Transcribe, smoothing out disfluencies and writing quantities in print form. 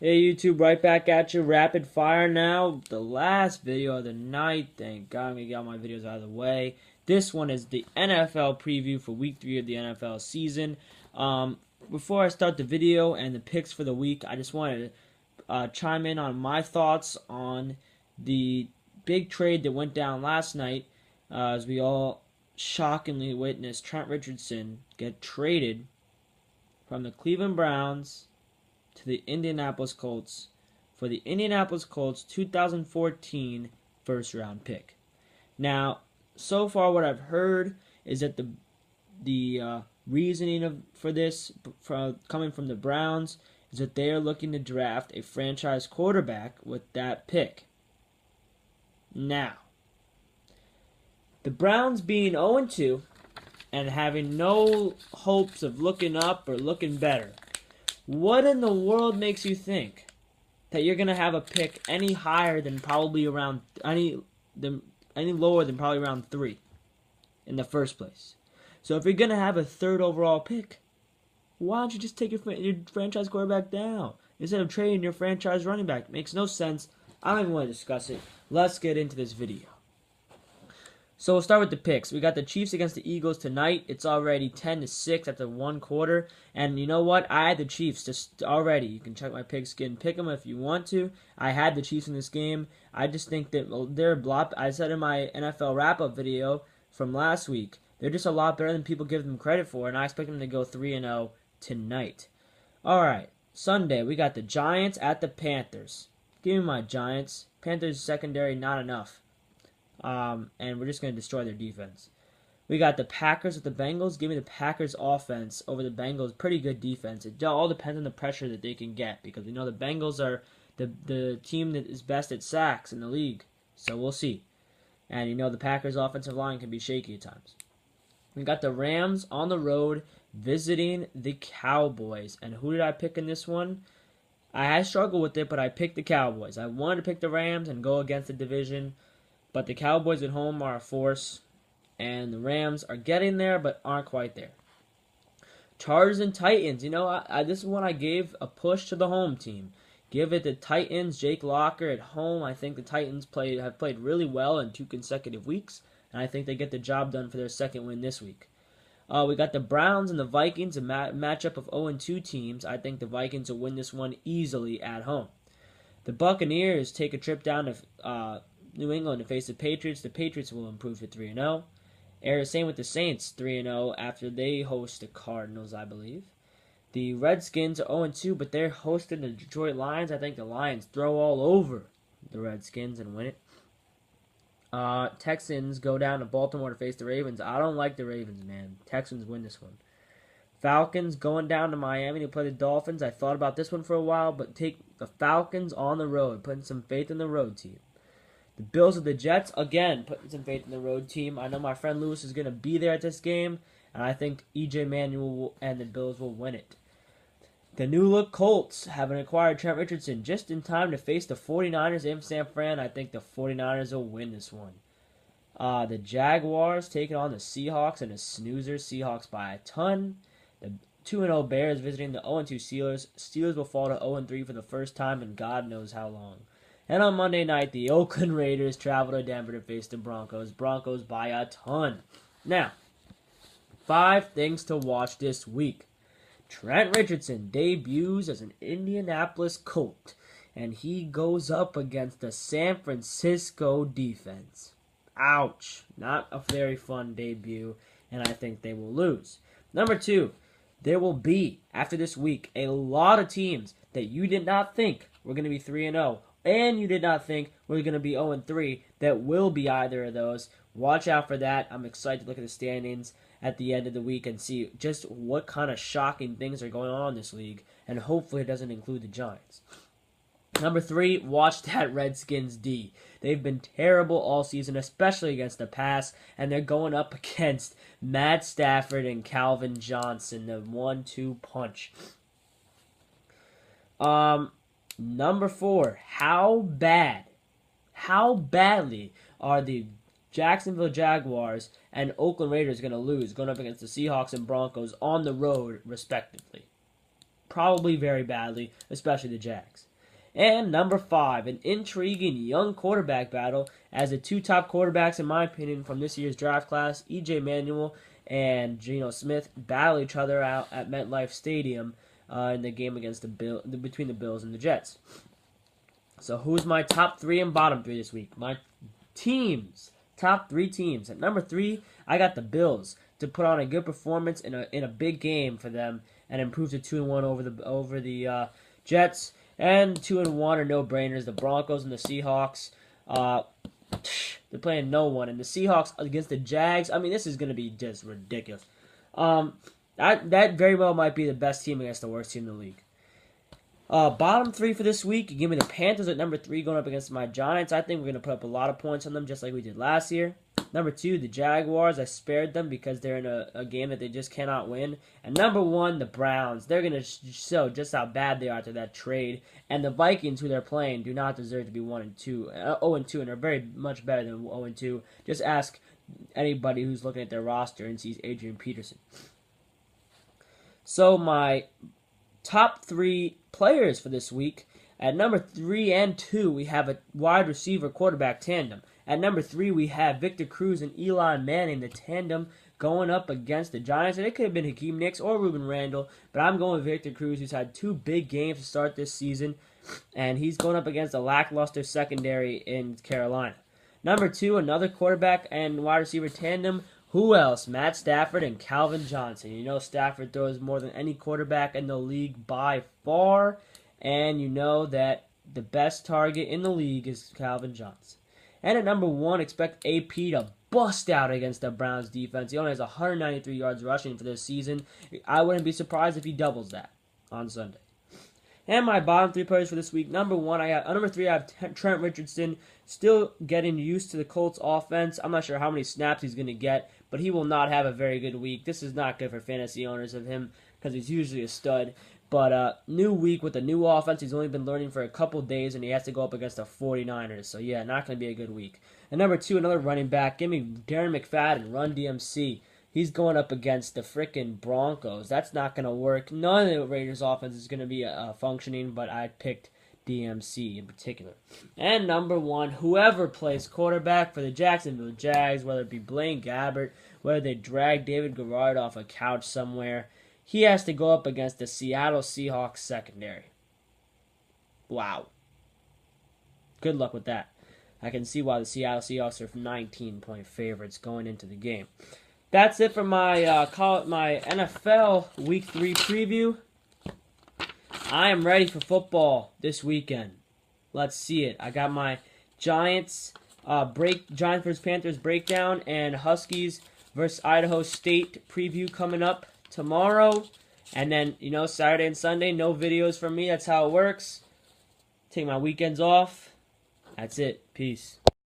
Hey YouTube, right back at you, rapid fire now. The last video of the night, thank God I'm gonna get all my videos out of the way. This one is the NFL preview for week 3 of the NFL season. Before I start the video and the picks for the week, I just wanted to chime in on my thoughts on the big trade that went down last night, as we all shockingly witnessed Trent Richardson get traded from the Cleveland Browns to the Indianapolis Colts for the Indianapolis Colts 2014 first round pick. Now, so far what I've heard is that the reasoning for this coming from the Browns is that they are looking to draft a franchise quarterback with that pick. Now, the Browns being 0-2 and having no hopes of looking up or looking better, what in the world makes you think that you're gonna have a pick any higher than probably around any lower than probably around 3 in the first place? So if you're gonna have a 3rd overall pick, why don't you just take your franchise quarterback down instead of trading your franchise running back? It makes no sense. I don't even want to discuss it. Let's get into this video. So we'll start with the picks. We got the Chiefs against the Eagles tonight. It's already 10-6 after 1 quarter. And you know what? I had the Chiefs just already. You can check my pigskin. Pick them if you want to. I had the Chiefs in this game. I just think that they're a lot. I said in my NFL wrap-up video from last week, they're just a lot better than people give them credit for. And I expect them to go 3-0 tonight. All right. Sunday, we got the Giants at the Panthers. Give me my Giants. Panthers secondary, not enough. And we're just going to destroy their defense. We got the Packers with the Bengals. Give me the Packers offense over the Bengals. Pretty good defense. It all depends on the pressure that they can get, because we know the Bengals are the team that is best at sacks in the league. So we'll see. And you know the Packers offensive line can be shaky at times. We got the Rams on the road visiting the Cowboys. And who did I pick in this one? I had struggled with it, but I picked the Cowboys. I wanted to pick the Rams and go against the division, but the Cowboys at home are a force, and the Rams are getting there but aren't quite there. Chargers and Titans. You know, this is when I gave a push to the home team. Give it the Titans. Jake Locker at home. I think the Titans have played really well in 2 consecutive weeks, and I think they get the job done for their 2nd win this week. We got the Browns and the Vikings, a matchup of 0-2 teams. I think the Vikings will win this one easily at home. The Buccaneers take a trip down to New England to face the Patriots. The Patriots will improve to 3-0. Same with the Saints, 3-0 after they host the Cardinals, I believe. The Redskins are 0-2, but they're hosting the Detroit Lions. I think the Lions throw all over the Redskins and win it. Texans go down to Baltimore to face the Ravens. I don't like the Ravens, man. Texans win this one. Falcons going down to Miami to play the Dolphins. I thought about this one for a while, but take the Falcons on the road, putting some faith in the road team. The Bills of the Jets, again, putting some faith in the road team. I know my friend Lewis is going to be there at this game, and I think E.J. Manuel and the Bills will win it. The new-look Colts having acquired Trent Richardson just in time to face the 49ers in San Fran. I think the 49ers will win this one. The Jaguars taking on the Seahawks and a snoozer. Seahawks by a ton. The 2-0 Bears visiting the 0-2 Steelers. Steelers will fall to 0-3 for the first time in God knows how long. And on Monday night, the Oakland Raiders travel to Denver to face the Broncos. Broncos by a ton. Now, 5 things to watch this week. Trent Richardson debuts as an Indianapolis Colt, and he goes up against the San Francisco defense. Ouch. Not a very fun debut, and I think they will lose. Number 2, there will be, after this week, a lot of teams that you did not think were going to be 3-0, and you did not think were going to be 0-3 that will be either of those. Watch out for that. I'm excited to look at the standings at the end of the week and see just what kind of shocking things are going on in this league, and hopefully it doesn't include the Giants. Number 3, watch that Redskins D. They've been terrible all season, especially against the pass, and they're going up against Matt Stafford and Calvin Johnson, the 1-2 punch. Number 4, how badly are the Jacksonville Jaguars and Oakland Raiders going to lose, going up against the Seahawks and Broncos on the road, respectively? Probably very badly, especially the Jags. And number 5, an intriguing young quarterback battle as the two top quarterbacks, in my opinion, from this year's draft class, E.J. Manuel and Geno Smith, battle each other out at MetLife Stadium in the game against between the Bills and the Jets. So who's my top 3 and bottom 3 this week? My teams, top 3 teams. At number 3, I got the Bills to put on a good performance in a big game for them and improve to 2-1 over the Jets. And 2-1 are no-brainers. The Broncos and the Seahawks. They're playing no one. And the Seahawks against the Jags. I mean, this is going to be just ridiculous. That very well might be the best team against the worst team in the league. Bottom 3 for this week. You give me the Panthers at number 3 going up against my Giants. I think we're going to put up a lot of points on them just like we did last year. Number 2, the Jaguars. I spared them because they're in a game that they just cannot win. And number 1, the Browns. They're going to show just how bad they are after that trade. And the Vikings, who they're playing, do not deserve to be 0-2, and are very much better than 0-2. Just ask anybody who's looking at their roster and sees Adrian Peterson. So my top 3 players for this week. At number 3 and 2, we have a wide receiver quarterback tandem. At number 3, we have Victor Cruz and Eli Manning, the tandem, going up against the Giants. And it could have been Hakeem Nicks or Ruben Randall, but I'm going with Victor Cruz, who's had 2 big games to start this season, and he's going up against a lackluster secondary in Carolina. Number 2, another quarterback and wide receiver tandem. Who else? Matt Stafford and Calvin Johnson. You know Stafford throws more than any quarterback in the league by far, and you know that the best target in the league is Calvin Johnson. And at number 1, expect AP to bust out against the Browns defense. He only has 193 yards rushing for this season. I wouldn't be surprised if he doubles that on Sunday. And my bottom 3 players for this week. Number 3, I have Trent Richardson, still getting used to the Colts offense. I'm not sure how many snaps he's going to get, but he will not have a very good week. This is not good for fantasy owners of him because he's usually a stud. But new week with a new offense. He's only been learning for a couple days, and he has to go up against the 49ers. So, yeah, not going to be a good week. And number 2, another running back. Give me Darren McFadden, Run DMC. He's going up against the frickin' Broncos. That's not going to work. None of the Raiders' offense is going to be functioning, but I picked DMC in particular. And number 1, whoever plays quarterback for the Jacksonville Jags, whether it be Blaine Gabbert, whether they drag David Garrard off a couch somewhere, he has to go up against the Seattle Seahawks secondary. Wow. Good luck with that. I can see why the Seattle Seahawks are 19-point favorites going into the game. That's it for my NFL Week 3 preview. I am ready for football this weekend. Let's see it. I got my Giants vs. Panthers breakdown and Huskies vs. Idaho State preview coming up tomorrow. And then, Saturday and Sunday, no videos from me. That's how it works. Take my weekends off. That's it. Peace.